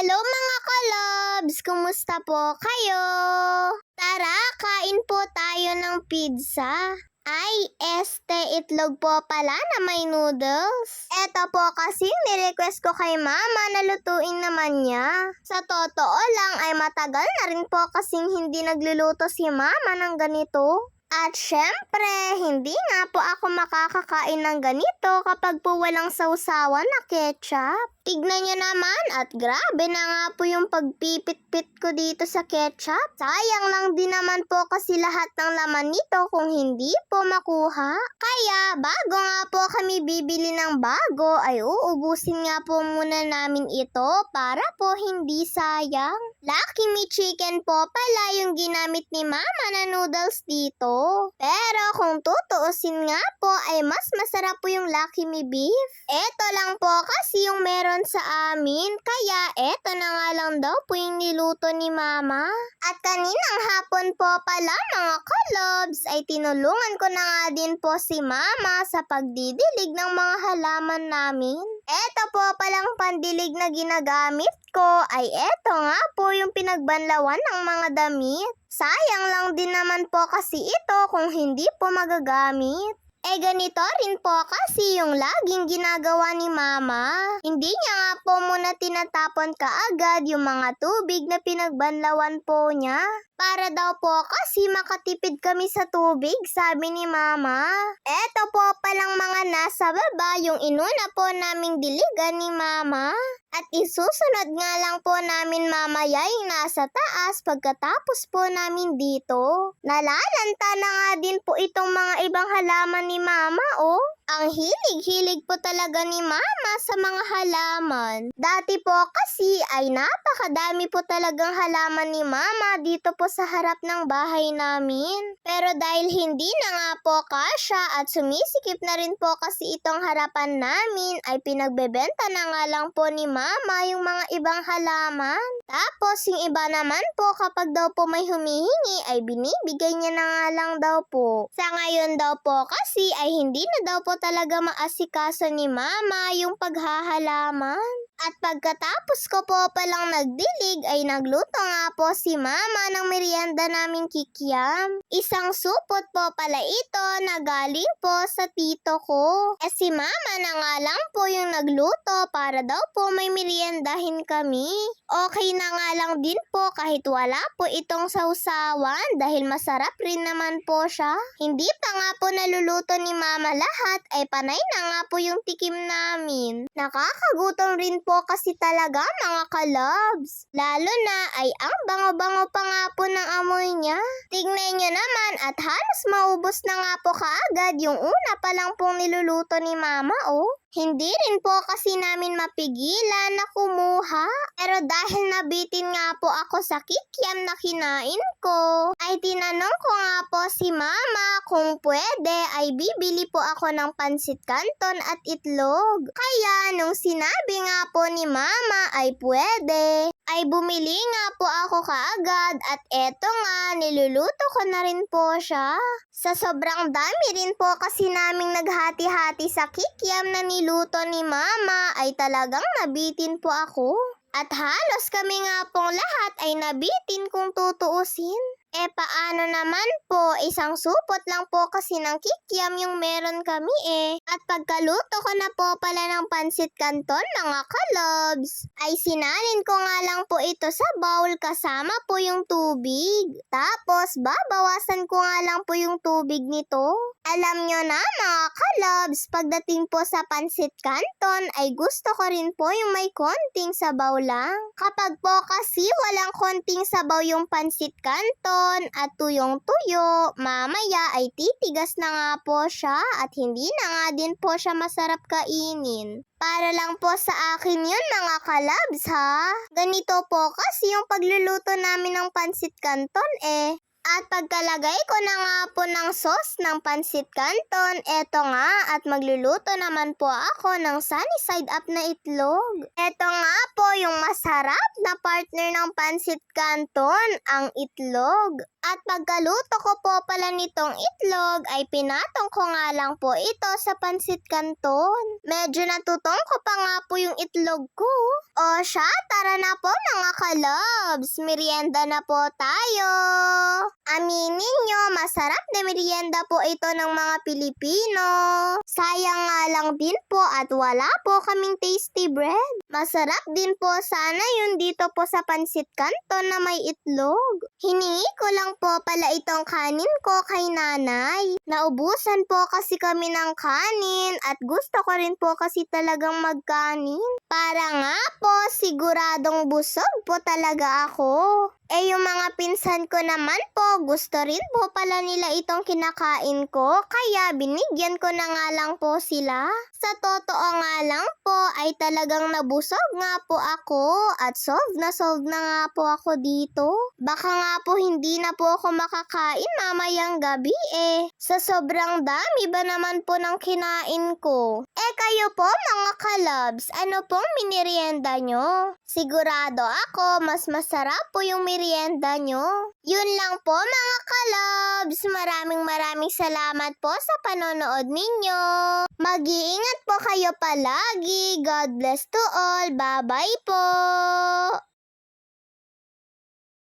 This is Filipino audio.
Hello mga kalabs! Kumusta po kayo? Tara, kain po tayo ng pizza. Ay, itlog po pala na may noodles. Eto po kasi nirequest ko kay mama na lutuin naman niya. Sa totoo lang ay matagal na rin po kasing hindi nagluluto si mama ng ganito. At syempre, hindi nga po ako makakakain ng ganito kapag po walang sausawan na ketchup. Tignan nyo naman at grabe na nga po yung pagpipit-pit ko dito sa ketchup. Sayang lang din naman po kasi lahat ng laman nito kung hindi po makuha. Kaya bago nga po kami bibili ng bago ay uubusin nga po muna namin ito para po hindi sayang. Lucky Me Chicken po pala yung ginamit ni mama na noodles dito. Pero kung tutuusin nga po ay mas masarap po yung Lucky Me Beef. Ito lang po kasi yung meron sa amin, kaya eto na nga lang daw po yung niluto ni mama. At kaninang hapon po pala mga kalobs ay tinulungan ko na nga din po si mama sa pagdidilig ng mga halaman namin. Eto po palang pandilig na ginagamit ko ay eto nga po yung pinagbanlawan ng mga damit. Sayang lang din naman po kasi ito kung hindi po magagamit. Ganito rin po kasi yung laging ginagawa ni mama. Hindi niya nga po muna tinatapon kaagad yung mga tubig na pinagbanlawan po niya. Para daw po kasi makatipid kami sa tubig, sabi ni mama. Eto po palang mga nasa baba yung inuna po naming diligan ni mama. At isusunod nga lang po namin mamaya yung nasa taas pagkatapos po namin dito. Nalalanta na nga din po itong mga ibang halaman ni mama, oh. Ang hilig-hilig po talaga ni mama sa mga halaman. Dati po kasi ay napakadami po talagang halaman ni mama dito po sa harap ng bahay namin. Pero dahil hindi na nga po kasya at sumisikip na rin po kasi itong harapan namin ay pinagbebenta na nga lang po ni mama yung mga ibang halaman. Tapos yung iba naman po kapag daw po may humihingi ay binibigay niya na nga lang daw po. Sa ngayon daw po kasi ay hindi na daw po talaga maasikaso ni mama yung paghahalaman. At pagkatapos ko po palang nagdilig ay nagluto nga po si mama ng merienda naming kikiam. Isang supot po pala ito na galing po sa tito ko. Si mama na nga lang po yung nagluto para daw po may meriendahin kami. Okay na nga lang din po kahit wala po itong sausawan dahil masarap rin naman po siya. Hindi pa nga po naluluto ni mama lahat ay panay na nga po yung tikim namin. Nakakagutom rin po kasi talaga mga kalabs. Lalo na ay ang bango-bango pa nga po ng amoy niya. Tignan nyo naman at halos maubos na nga po kaagad yung una pa lang pong niluluto ni mama, oh. Hindi rin po kasi namin mapigilan na kumuha. Pero dahil nabitin nga po ako sa kikiam na kinain ko, ay tinanong ko nga po si mama kung pwede ay bibili po ako ng pansit canton at itlog. Kaya nung sinabi nga po ni mama ay pwede, ay bumili nga po ako kaagad at eto nga, niluluto ko na rin po siya. Sa sobrang dami rin po kasi naming naghati-hati sa kikiam na niluto ni mama ay talagang nabitin po ako. At halos kami nga pong lahat ay nabitin kung tutuusin. Paano naman po, isang supot lang po kasi ng kikiam yung meron kami At pagkaluto ko na po pala ng pansit canton mga kalobs, ay sinalin ko nga lang po ito sa bowl kasama po yung tubig. Tapos babawasan ko nga lang po yung tubig nito. Alam nyo na mga kalobs, pagdating po sa pansit canton ay gusto ko rin po yung may konting sabaw lang. Kapag po kasi walang konting sabaw yung pansit canton at tuyong-tuyo, mamaya ay titigas na nga po siya at hindi na nga din po siya masarap kainin. Para lang po sa akin yun mga kalabs ha. Ganito po kasi yung pagluluto namin ng pansit canton At pagkalagay ko na nga po ng sauce ng pansit canton, eto nga at magluluto naman po ako ng sunny side up na itlog. Eto nga po yung masarap na partner ng pansit canton, ang itlog. At pagkaluto ko po pala nitong itlog ay pinatong ko nga lang po ito sa pansit canton. Medyo natutong ko pa nga po yung itlog ko. O siya, tara na po mga kalobs. Merienda na po tayo. Aminin nyo, masarap na merienda po ito ng mga Pilipino. Sayang nga lang din po at wala po kaming tasty bread. Masarap din po sana yun dito po sa pansit canton na may itlog. Hiningi ko lang po pala itong kanin ko kay nanay. Naubusan po kasi kami ng kanin at gusto ko rin po kasi talagang magkanin. Para nga po siguradong busog po talaga ako. Yung mga pinsan ko naman po, gusto rin po pala nila itong kinakain ko, kaya binigyan ko na nga lang po sila. Sa totoo nga lang po, ay talagang nabusog nga po ako at solve na nga po ako dito. Baka nga po hindi na po ako makakain mamayang gabi Sa sobrang dami ba naman po ng kinain ko? Kayo po mga kalabs, ano pong minirienda nyo? Sigurado ako, mas masarap po yung merienda nyo. Yun lang po mga kalabs. Maraming salamat po sa panonood ninyo. Mag-iingat po kayo palagi. God bless to all. Bye-bye po.